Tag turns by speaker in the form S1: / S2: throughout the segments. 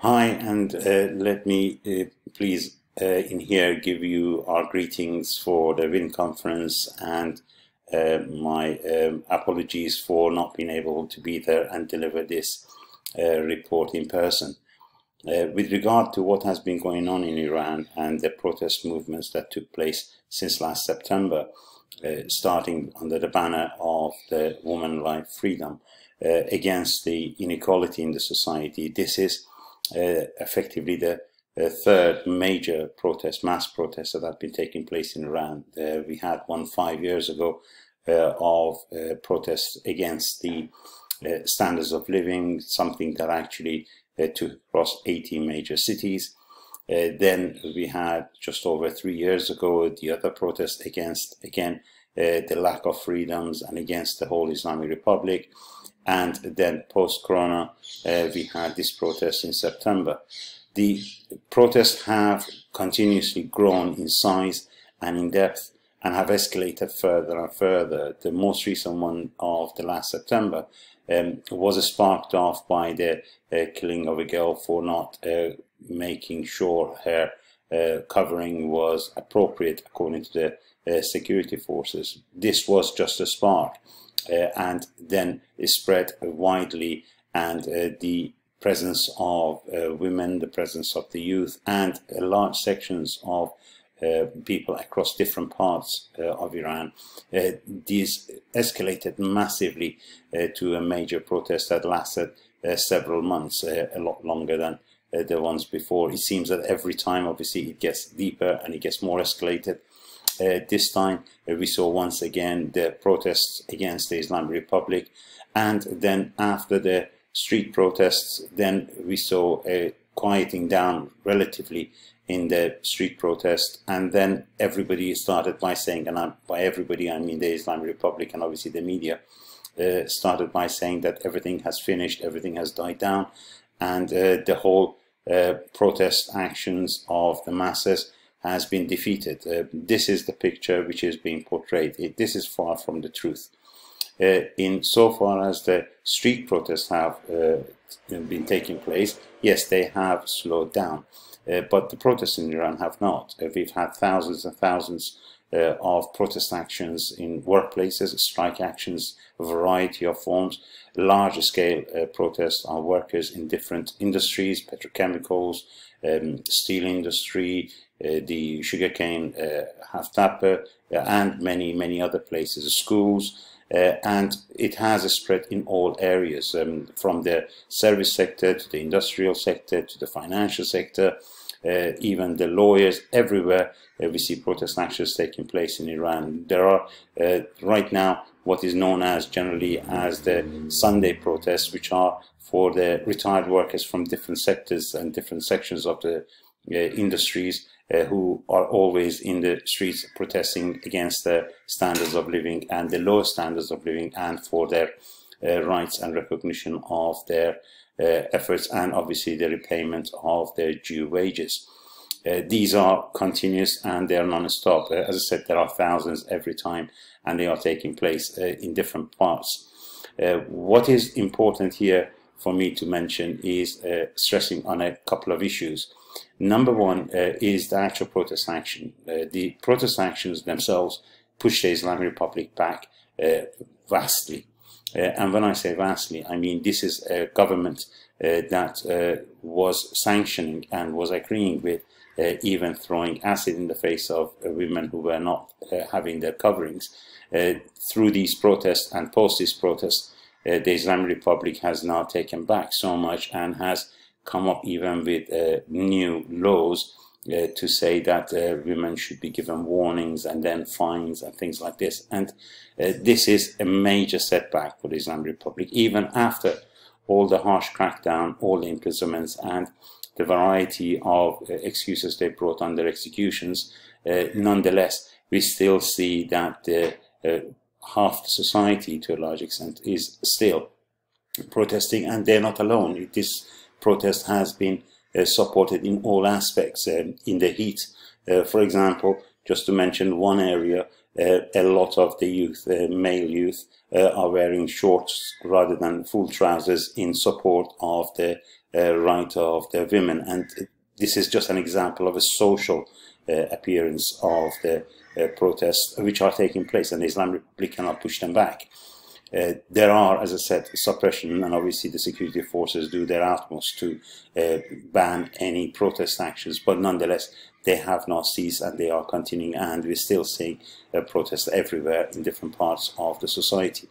S1: Hi, and let me please in here give you our greetings for the WIN conference and my apologies for not being able to be there and deliver this report in person. With regard to what has been going on in Iran and the protest movements that took place since last September, starting under the banner of the Woman, Life, Freedom, against the inequality in the society, this is effectively the third major protest, mass protest that had been taking place in Iran. We had one 5 years ago of protests against the standards of living, something that actually took across 18 major cities. Then we had just over 3 years ago the other protest against, again, the lack of freedoms and against the whole Islamic Republic. And then post-corona, we had this protest in September. The protests have continuously grown in size and in depth and have escalated further and further. The most recent one of the last September was sparked off by the killing of a girl for not making sure her covering was appropriate according to the security forces. This was just a spark. And then it spread widely, and the presence of women, the presence of the youth, and large sections of people across different parts of Iran, these escalated massively to a major protest that lasted several months, a lot longer than the ones before. It seems that every time, obviously, it gets deeper and it gets more escalated. This time we saw once again the protests against the Islamic Republic, and then after the street protests, then we saw a quieting down relatively in the street protest, and then everybody started by saying, and by everybody I mean the Islamic Republic and obviously the media, started by saying that everything has finished, everything has died down, and the whole protest actions of the masses has been defeated. This is the picture which is being portrayed. This is far from the truth. In so far as the street protests have been taking place, yes, they have slowed down, but the protests in Iran have not. We've had thousands and thousands of protest actions in workplaces, strike actions, a variety of forms, larger scale protests on workers in different industries, petrochemicals, steel industry, the sugarcane half-tapper, and many other places, schools, and it has a spread in all areas, from the service sector to the industrial sector to the financial sector, even the lawyers. Everywhere we see protest actions taking place in Iran. There are right now what is known as generally as the Sunday protests, which are for the retired workers from different sectors and different sections of the industries, who are always in the streets protesting against the standards of living and the lower standards of living, and for their rights and recognition of their efforts, and obviously the repayment of their due wages. These are continuous and they are non-stop. As I said, there are thousands every time, and they are taking place in different parts. What is important here for me to mention is stressing on a couple of issues. Number one is the actual protest action. The protest actions themselves push the Islamic Republic back vastly. And when I say vastly, I mean this is a government that was sanctioning and was agreeing with even throwing acid in the face of women who were not having their coverings. Through these protests and post these protests, the Islamic Republic has now taken back so much and has come up even with new laws to say that women should be given warnings and then fines and things like this. And this is a major setback for the Islamic Republic, even after all the harsh crackdown, all the imprisonments, and the variety of excuses they brought on their executions. Nonetheless, we still see that half the society, to a large extent, is still protesting, and they're not alone. This protest has been supported in all aspects. In the heat, for example, just to mention one area, a lot of the youth, male youth, are wearing shorts rather than full trousers in support of the right of the women. And this is just an example of a social appearance of the protests which are taking place, and the Islamic Republic cannot push them back. There are, as I said, suppression, and obviously the security forces do their utmost to ban any protest actions, but nonetheless they have not ceased and they are continuing, and we're still seeing protests everywhere in different parts of the society.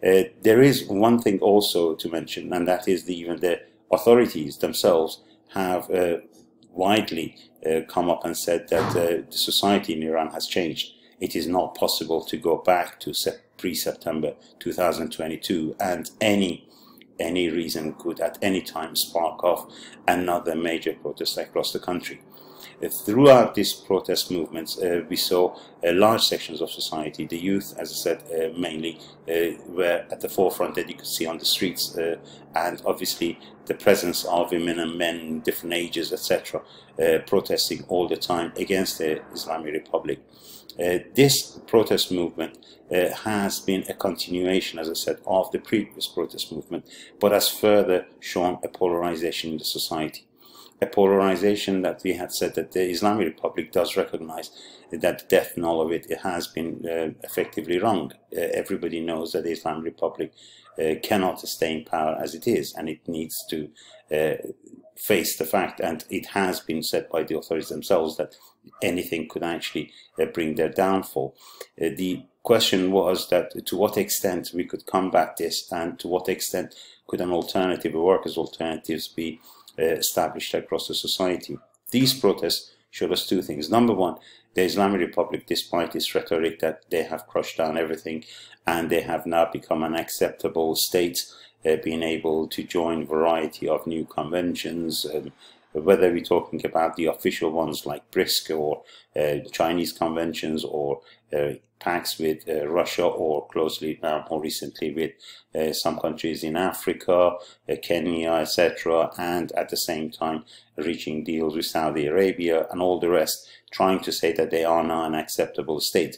S1: There is one thing also to mention, and that is even the authorities themselves have widely come up and said that the society in Iran has changed. It is not possible to go back to pre-September 2022, and any reason could at any time spark off another major protest across the country. Throughout these protest movements, we saw large sections of society, the youth, as I said, mainly, were at the forefront that you could see on the streets, and obviously the presence of women and men in different ages, etc., protesting all the time against the Islamic Republic. This protest movement has been a continuation, as I said, of the previous protest movement, but has further shown a polarization in the society. A polarization that we had said that the Islamic Republic does recognize that the death knell of it has been effectively wrong. Everybody knows that the Islamic Republic cannot stay in power as it is, and it needs to face the fact, and it has been said by the authorities themselves, that anything could actually bring their downfall. The question was that to what extent we could combat this, and to what extent could an alternative or workers' alternatives be established across the society. These protests showed us two things. Number one, the Islamic Republic, despite its rhetoric that they have crushed down everything and they have now become an acceptable state, being able to join a variety of new conventions, whether we're talking about the official ones like BRISC or Chinese conventions, or pacts with Russia, or closely more recently with some countries in Africa, Kenya, etc., and at the same time reaching deals with Saudi Arabia and all the rest, trying to say that they are now an acceptable state.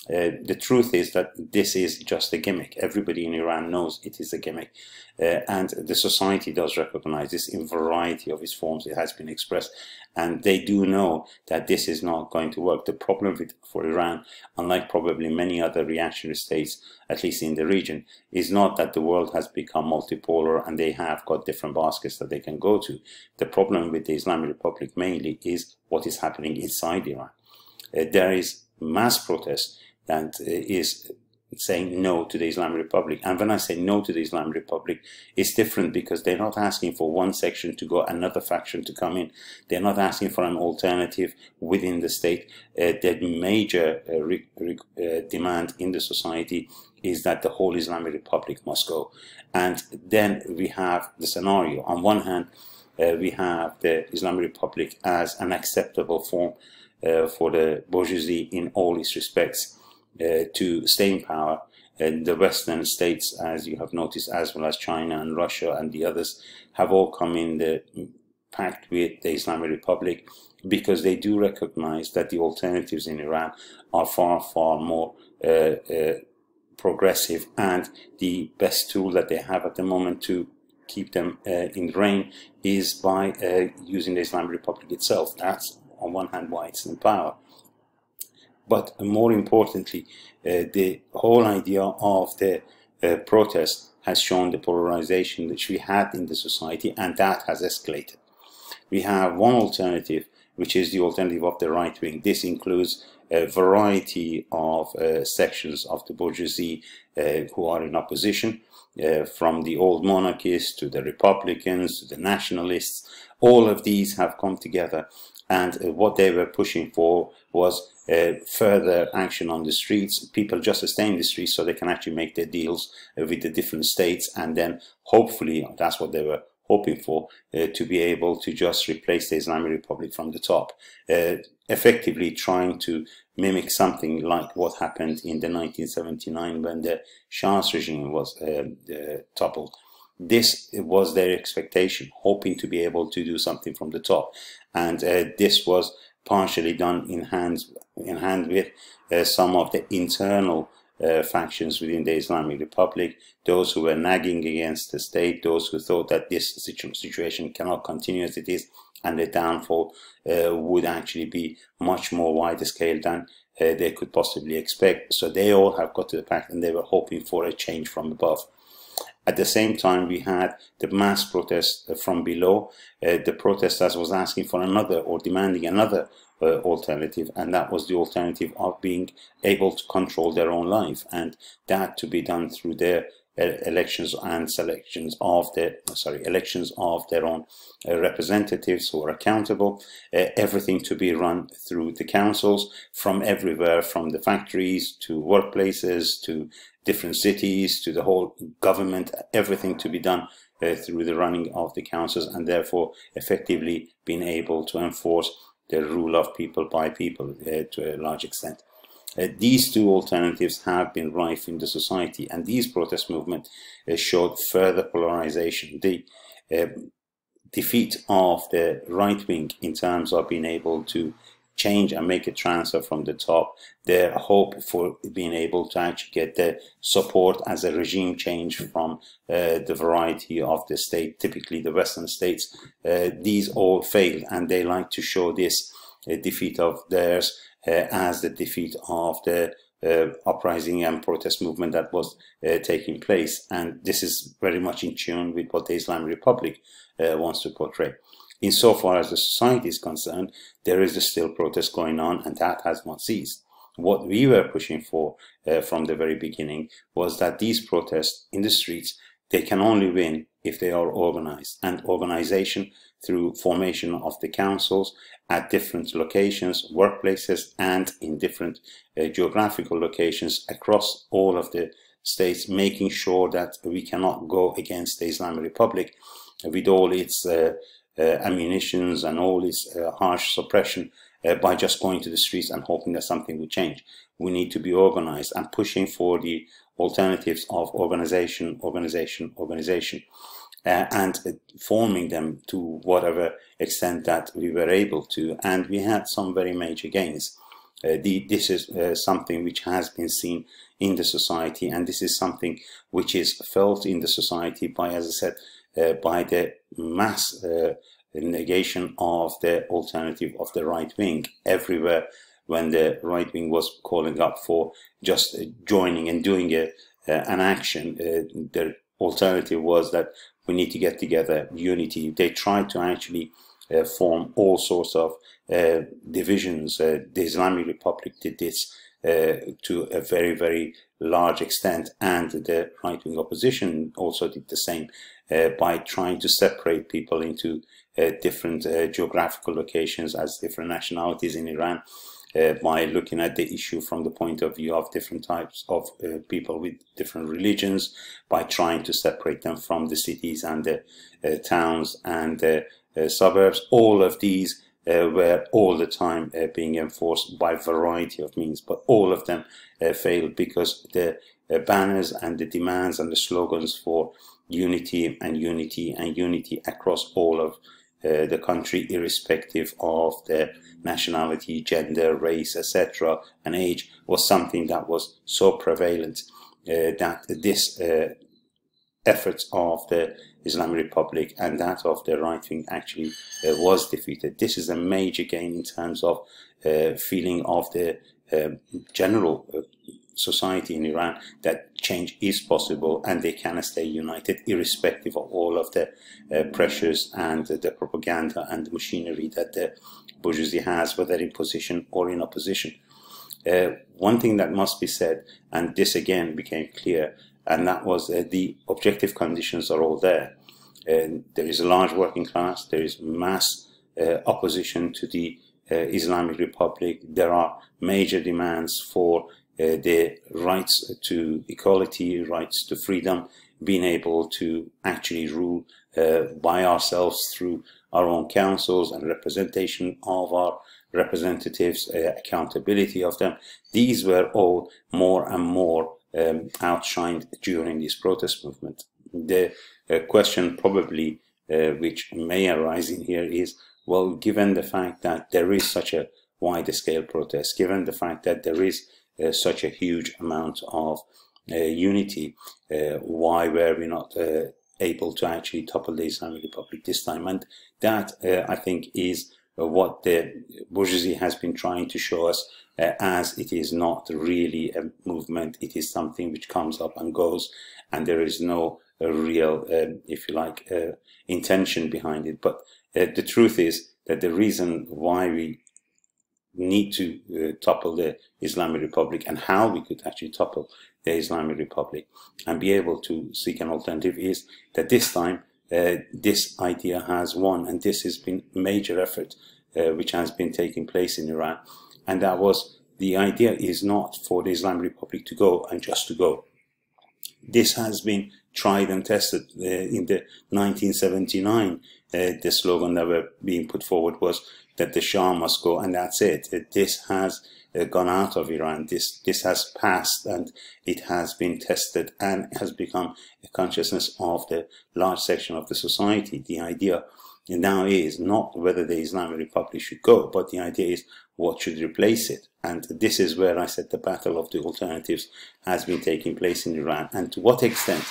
S1: The truth is that this is just a gimmick. Everybody in Iran knows it is a gimmick, and the society does recognize this in a variety of its forms. It has been expressed, and they do know that this is not going to work. The problem for Iran, unlike probably many other reactionary states, at least in the region, is not that the world has become multipolar and they have got different baskets that they can go to. The problem with the Islamic Republic mainly is what is happening inside Iran. There is mass protest that is saying no to the Islamic Republic. And when I say no to the Islamic Republic, it's different, because they're not asking for one section to go, another faction to come in. They're not asking for an alternative within the state. The major demand in the society is that the whole Islamic Republic must go. And then we have the scenario. On one hand, we have the Islamic Republic as an acceptable form for the bourgeoisie in all its respects, to stay in power. The Western states, as you have noticed, as well as China and Russia and the others, have all come in the pact with the Islamic Republic, because they do recognize that the alternatives in Iran are far, far more progressive, and the best tool that they have at the moment to keep them in reign is by using the Islamic Republic itself. That's on one hand why it's in power. But more importantly, the whole idea of the protest has shown the polarization which we had in the society, and that has escalated. We have one alternative, which is the alternative of the right wing. This includes a variety of sections of the bourgeoisie who are in opposition, from the old monarchists to the Republicans to the nationalists. All of these have come together, and what they were pushing for was further action on the streets, people just to stay in the streets so they can actually make their deals with the different states, and then hopefully, that's what they were hoping for, to be able to just replace the Islamic Republic from the top, effectively trying to mimic something like what happened in the 1979 when the Shah's regime was toppled. This was their expectation, hoping to be able to do something from the top, and this was partially done in hand with some of the internal factions within the Islamic Republic, those who were nagging against the state, those who thought that this situation cannot continue as it is, and the downfall would actually be much more wider scale than they could possibly expect. So they all have got to the pact, and they were hoping for a change from above. At the same time, we had the mass protest from below. The protesters was asking for another, or demanding another alternative, and that was the alternative of being able to control their own life, and that to be done through their elections and elections of their own representatives who are accountable, everything to be run through the councils, from everywhere, from the factories to workplaces to different cities to the whole government, everything to be done through the running of the councils, and therefore effectively being able to enforce the rule of people by people to a large extent. These two alternatives have been rife in the society, and these protest movements showed further polarization. The defeat of the right wing in terms of being able to change and make a transfer from the top, their hope for being able to actually get the support as a regime change from the variety of the state, typically the Western states, these all failed, and they like to show this defeat of theirs as the defeat of the uprising and protest movement that was taking place. And this is very much in tune with what the Islamic Republic wants to portray. Insofar as the society is concerned, there is still protest going on, and that has not ceased. What we were pushing for from the very beginning was that these protests in the streets, they can only win if they are organized, and organization through formation of the councils at different locations, workplaces, and in different geographical locations across all of the states, making sure that we cannot go against the Islamic Republic with all its ammunitions and all its harsh suppression by just going to the streets and hoping that something will change. We need to be organized and pushing for the alternatives of organization, and forming them to whatever extent that we were able to. And we had some very major gains. This is something which has been seen in the society, and this is something which is felt in the society by, as I said, by the mass negation of the alternative of the right wing. Everywhere when the right wing was calling up for just joining and doing an action, the alternative was that we need to get together, unity. They tried to actually form all sorts of divisions. The Islamic Republic did this to a very, very large extent, and the right-wing opposition also did the same by trying to separate people into different geographical locations as different nationalities in Iran, by looking at the issue from the point of view of different types of people with different religions, by trying to separate them from the cities and the towns and the suburbs. All of these were all the time being enforced by a variety of means, but all of them failed because the banners and the demands and the slogans for unity and unity and unity across all of the country, irrespective of the nationality, gender, race, etc., and age, was something that was so prevalent that this efforts of the Islamic Republic and that of the right wing actually was defeated. This is a major gain in terms of feeling of the general society in Iran, that change is possible and they can stay united irrespective of all of the pressures and the propaganda and the machinery that the bourgeoisie has, whether in position or in opposition. One thing that must be said, and this again became clear, and that was the objective conditions are all there. There is a large working class, there is mass opposition to the Islamic Republic, there are major demands for the rights to equality, rights to freedom, being able to actually rule by ourselves through our own councils and representation of our representatives, accountability of them. These were all more and more outshined during this protest movement. The question probably which may arise in here is, well, given the fact that there is such a wide scale protest, given the fact that there is such a huge amount of unity, why were we not able to actually topple the Islamic Republic this time? And that, I think, is what the bourgeoisie has been trying to show us, as it is not really a movement. It is something which comes up and goes, and there is no real, if you like, intention behind it. But the truth is that the reason why we need to topple the Islamic Republic, and how we could actually topple the Islamic Republic and be able to seek an alternative, is that this time this idea has won, and this has been a major effort which has been taking place in Iran. And that was, the idea is not for the Islamic Republic to go and just to go. This has been tried and tested in the 1979. The slogan that were being put forward was that the Shah must go, and that's it. This has gone out of Iran. This has passed, and it has been tested and has become a consciousness of the large section of the society. The idea now is not whether the Islamic Republic should go, but the idea is what should replace it. And this is where I said the battle of the alternatives has been taking place in Iran. And to what extent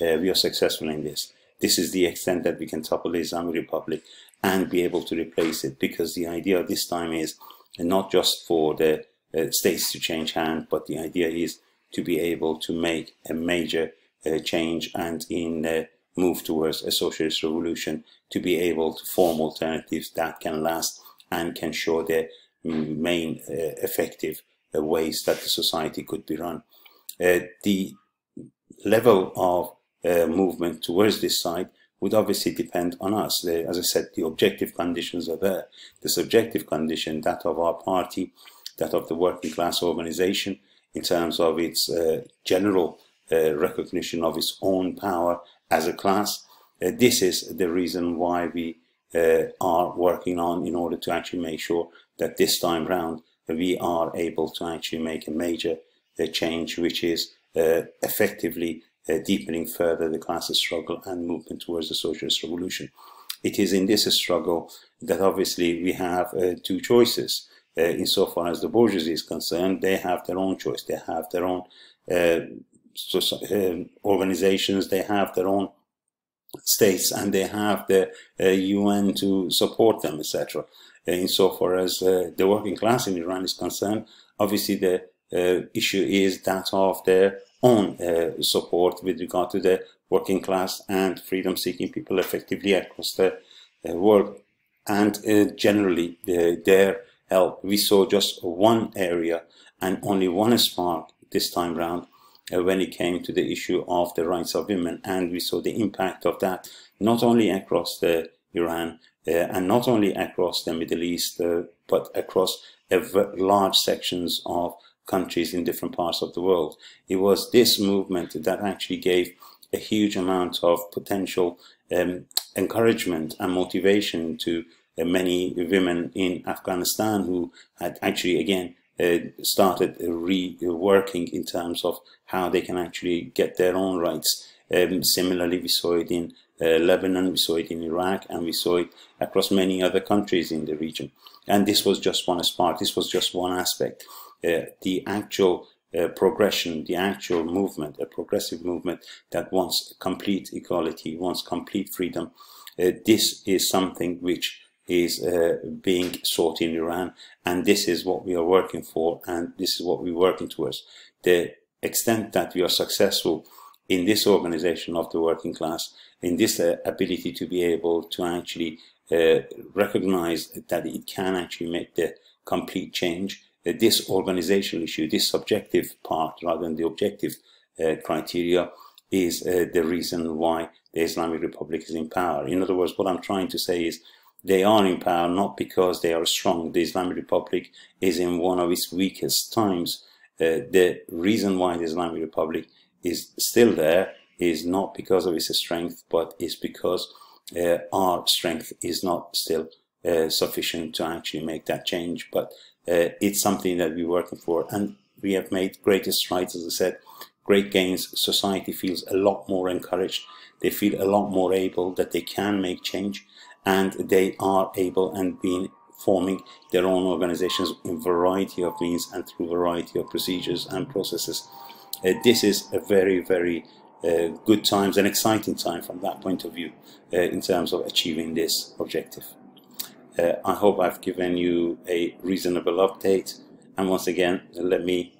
S1: we are successful in this. This is the extent that we can topple the Islamic Republic and be able to replace it, because the idea this time is not just for the states to change hand, but the idea is to be able to make a major change, and in move towards a socialist revolution, to be able to form alternatives that can last and can show the main effective ways that the society could be run. The level of movement towards this side would obviously depend on us. As I said, the objective conditions are there. The subjective condition, that of our party, that of the working class organization, in terms of its general recognition of its own power as a class. This is the reason why we are working on, in order to actually make sure that this time round we are able to actually make a major change, which is effectively deepening further the class struggle and movement towards the socialist revolution. It is in this struggle that obviously we have two choices. Insofar as the bourgeoisie is concerned, they have their own choice. They have their own organizations, they have their own states, and they have the UN to support them, etc. Insofar as the working class in Iran is concerned, obviously the issue is that of their own support with regard to the working class and freedom-seeking people effectively across the world, and generally their help. We saw just one area and only one spark this time round when it came to the issue of the rights of women, and we saw the impact of that not only across the Iran and not only across the Middle East, but across large sections of countries in different parts of the world. It was this movement that actually gave a huge amount of potential encouragement and motivation to many women in Afghanistan, who had actually again started reworking in terms of how they can actually get their own rights. Similarly, we saw it in Lebanon, we saw it in Iraq, and we saw it across many other countries in the region. And this was just one spark, this was just one aspect. The actual progression, the actual movement, a progressive movement that wants complete equality, wants complete freedom, this is something which is being sought in Iran, and this is what we are working for, and this is what we're working towards. The extent that we are successful in this organization of the working class, in this ability to be able to actually recognize that it can actually make the complete change, this organizational issue, this subjective part rather than the objective criteria, is the reason why the Islamic Republic is in power. In other words, what I'm trying to say is, they are in power not because they are strong. The Islamic Republic is in one of its weakest times. The reason why the Islamic Republic is still there is not because of its strength, but is because our strength is not still sufficient to actually make that change. But it's something that we're working for, and we have made great strides, as I said, great gains. Society feels a lot more encouraged. They feel a lot more able that they can make change, and they are able and being forming their own organizations in variety of means and through variety of procedures and processes. This is a very, very good times and exciting time from that point of view in terms of achieving this objective. I hope I've given you a reasonable update, and once again let me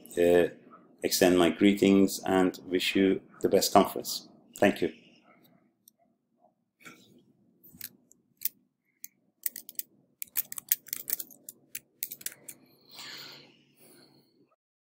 S1: extend my greetings and wish you the best conference. Thank you.